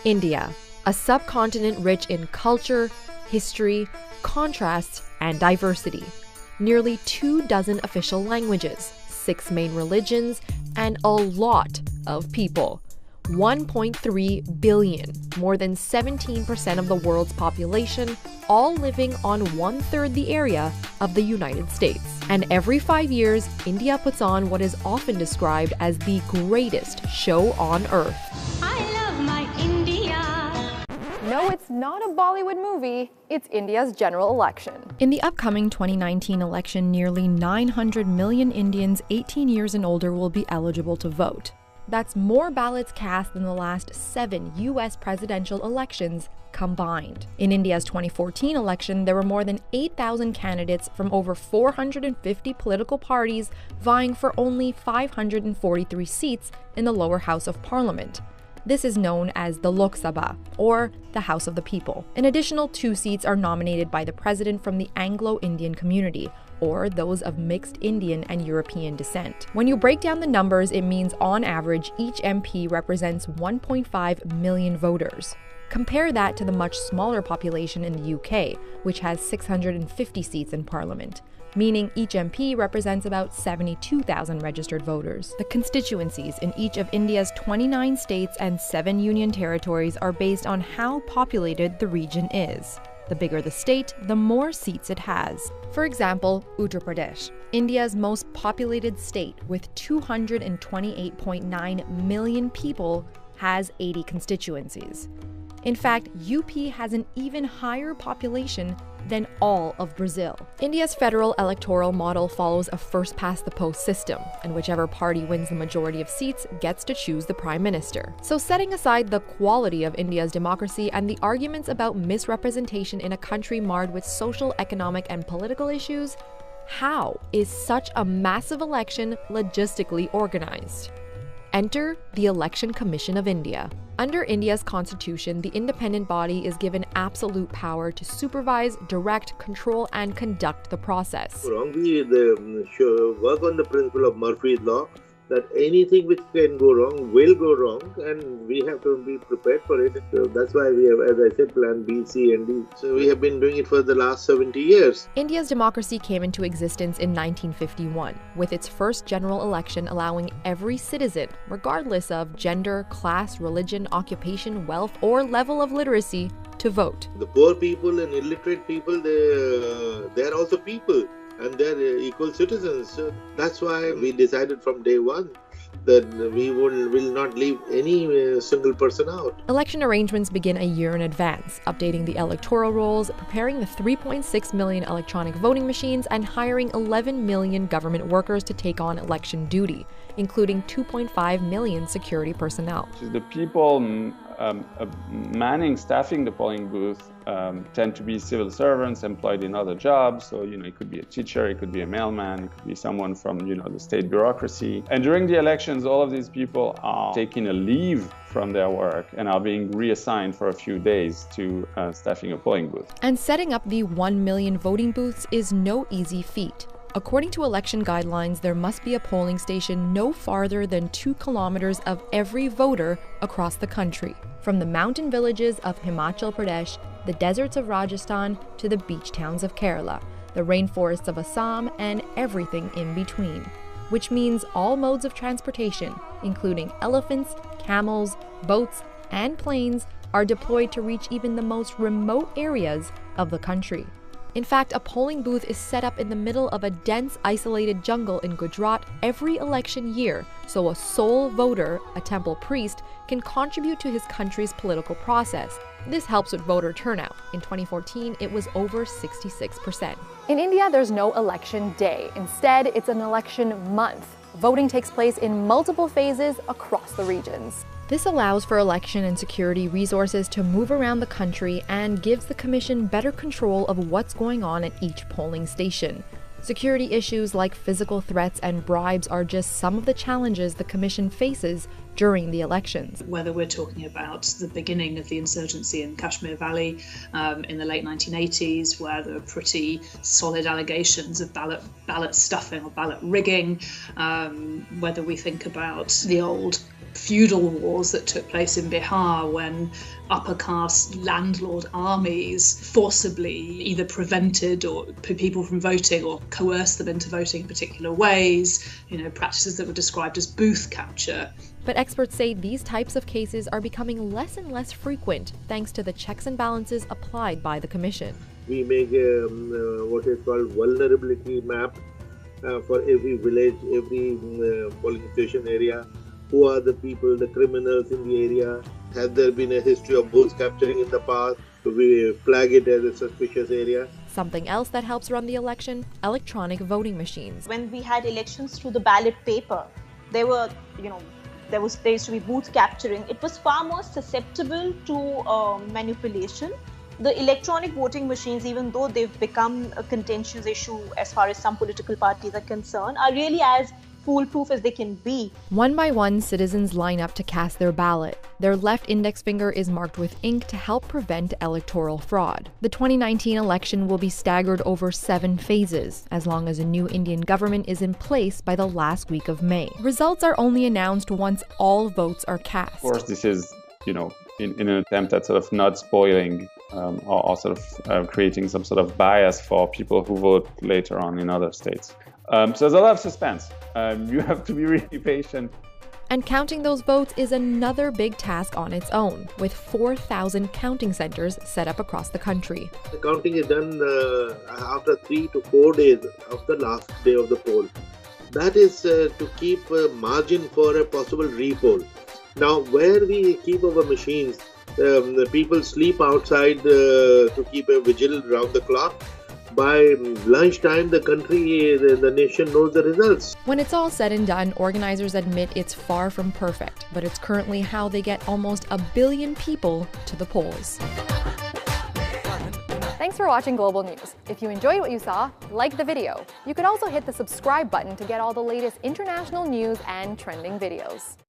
India, a subcontinent rich in culture, history, contrasts, and diversity. Nearly 24 official languages, 6 main religions, and a lot of people. 1.3 billion, more than 17% of the world's population, all living on 1/3 the area of the United States. And every 5 years, India puts on what is often described as the greatest show on earth. I love my India. No, it's not a Bollywood movie. It's India's general election. In the upcoming 2019 election, nearly 900 million Indians 18 years and older will be eligible to vote. That's more ballots cast than the last 7 U.S. presidential elections combined. In India's 2014 election, there were more than 8,000 candidates from over 450 political parties vying for only 543 seats in the lower house of parliament. This is known as the Lok Sabha, or the House of the People. An additional 2 seats are nominated by the president from the Anglo-Indian community, or those of mixed Indian and European descent. When you break down the numbers, it means on average, each MP represents 1.5 million voters. Compare that to the much smaller population in the UK, which has 650 seats in parliament, meaning each MP represents about 72,000 registered voters. The constituencies in each of India's 29 states and 7 union territories are based on how populated the region is. The bigger the state, the more seats it has. For example, Uttar Pradesh, India's most populated state with 228.9 million people, has 80 constituencies. In fact, UP has an even higher population than all of Brazil. India's federal electoral model follows a first-past-the-post system, and whichever party wins the majority of seats gets to choose the prime minister. So setting aside the quality of India's democracy and the arguments about misrepresentation in a country marred with social, economic, and political issues, how is such a massive election logistically organized? Enter the Election Commission of India. Under India's constitution, the independent body is given absolute power to supervise, direct, control, and conduct the process. We work on the principle of Murphy's Law, that anything which can go wrong will go wrong, and we have to be prepared for it. So that's why we have, as I said, Plan B, C, and D. So we have been doing it for the last 70 years. India's democracy came into existence in 1951, with its first general election allowing every citizen, regardless of gender, class, religion, occupation, wealth, or level of literacy, to vote. The poor people and illiterate people, they are also people, and they're equal citizens. So that's why we decided from day one that we will not leave any single person out. Election arrangements begin a year in advance, updating the electoral rolls, preparing the 3.6 million electronic voting machines, and hiring 11 million government workers to take on election duty, including 2.5 million security personnel. The people staffing the polling booth tend to be civil servants employed in other jobs. So, it could be a teacher, it could be a mailman, it could be someone from, the state bureaucracy. And during the elections, all of these people are taking a leave from their work and are being reassigned for a few days to staffing a polling booth. And setting up the 1 million voting booths is no easy feat. According to election guidelines, there must be a polling station no farther than 2 kilometers of every voter across the country, from the mountain villages of Himachal Pradesh, the deserts of Rajasthan, to the beach towns of Kerala, the rainforests of Assam, and everything in between, which means all modes of transportation, including elephants, camels, boats, and planes, are deployed to reach even the most remote areas of the country. In fact, a polling booth is set up in the middle of a dense, isolated jungle in Gujarat every election year, so a sole voter, a temple priest, can contribute to his country's political process. This helps with voter turnout. In 2014, it was over 66%. In India, there's no election day. Instead, it's an election month. Voting takes place in multiple phases across the regions. This allows for election and security resources to move around the country and gives the Commission better control of what's going on at each polling station. Security issues like physical threats and bribes are just some of the challenges the Commission faces during the elections. Whether we're talking about the beginning of the insurgency in Kashmir Valley in the late 1980s, where there were pretty solid allegations of ballot stuffing or ballot rigging, whether we think about the old feudal wars that took place in Bihar when upper caste landlord armies forcibly either prevented or people from voting or coerced them into voting in particular ways, practices that were described as booth capture. But experts say these types of cases are becoming less and less frequent thanks to the checks and balances applied by the Commission. We make what is called vulnerability map for every village, every polling station area. Who are the people, the criminals in the area? Has there been a history of booth capturing in the past? So we flag it as a suspicious area. Something else that helps run the election: electronic voting machines. When we had elections through the ballot paper, there used to be booth capturing. It was far more susceptible to manipulation. The electronic voting machines, even though they've become a contentious issue as far as some political parties are concerned, are really as foolproof as they can be. One by one, citizens line up to cast their ballot. Their left index finger is marked with ink to help prevent electoral fraud. The 2019 election will be staggered over 7 phases, as long as a new Indian government is in place by the last week of May. Results are only announced once all votes are cast. Of course, this is, in an attempt at sort of not spoiling or sort of creating some sort of bias for people who vote later on in other states. So there's a lot of suspense. You have to be really patient. And counting those votes is another big task on its own, with 4,000 counting centers set up across the country. The counting is done after 3 to 4 days of the last day of the poll. That is to keep a margin for a possible repoll. Now, where we keep our machines, the people sleep outside to keep a vigil round the clock. By lunchtime, the country, the nation knows the results. When it's all said and done, organizers admit it's far from perfect, but it's currently how they get almost 1 billion people to the polls. Thanks for watching Global News. If you enjoyed what you saw, like the video. You could also hit the subscribe button to get all the latest international news and trending videos.